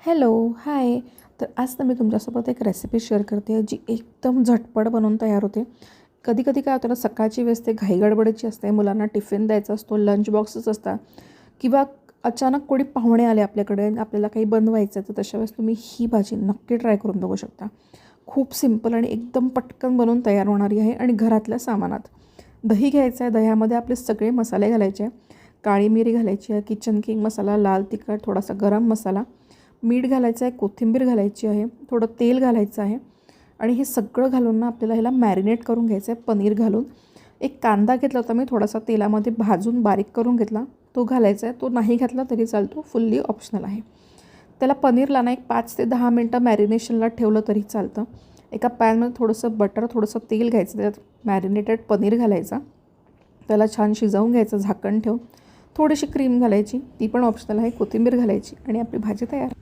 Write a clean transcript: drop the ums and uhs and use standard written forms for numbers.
Hello, हाय. तर आज ना मी तुमच्यासोबत एक रेसिपी शेअर करते जी एकदम झटपट बनवून तयार होते. कधी-कधी काय होतं ना, सकाळची वेळेस ते घाईगडबडीची असते, मुलांना टिफिन द्यायचा असतो, लंच बॉक्सच असतात किंवा अचानक कोणी पाहुणे आले आपल्याकडे आणि आपल्याला काही बनवायचं आहे, तर तशा वेळेस तुम्ही ही भाजी नक्की ट्राय करून बघू शकता. खूप सिंपल आणि एकदम पटकन बनवून तयार होणारी आहे आणि घरातल्या सामानात. दही घ्यायचं आहे, दह्यामध्ये आपले सगळे मसाले घालायचे आहे. काळी मिरी घालायची आहे, किचन किंग मसाला, लाल तिखट, थोडासा गरम मसाला, मीठ घालायचं आहे, कोथिंबीर घालायची आहे, थोडं तेल घालायचं आहे आणि हे सगळं घालून ना आपल्याला ह्याला मॅरिनेट करून घ्यायचं आहे पनीर घालून. एक कांदा घेतला होता मी, थोडासा तेलामध्ये भाजून बारीक करून घेतला, तो घालायचा आहे. तो नाही घातला तरी चालतो, फुल्ली ऑप्शनल आहे. त्याला पनीरला ना एक 5 ते 10 मिनटं मॅरिनेशनला ठेवलं तरी चालतं. एका पॅनमध्ये थोडंसं बटर, थोडंसं तेल घ्यायचं, त्यात मॅरिनेटेड पनीर घालायचा, त्याला छान शिजवून घ्यायचं झाकण ठेवून. थोडीशी क्रीम घालायची, ती पण ऑप्शनल आहे, कोथिंबीर घालायची आणि आपली भाजी तयार.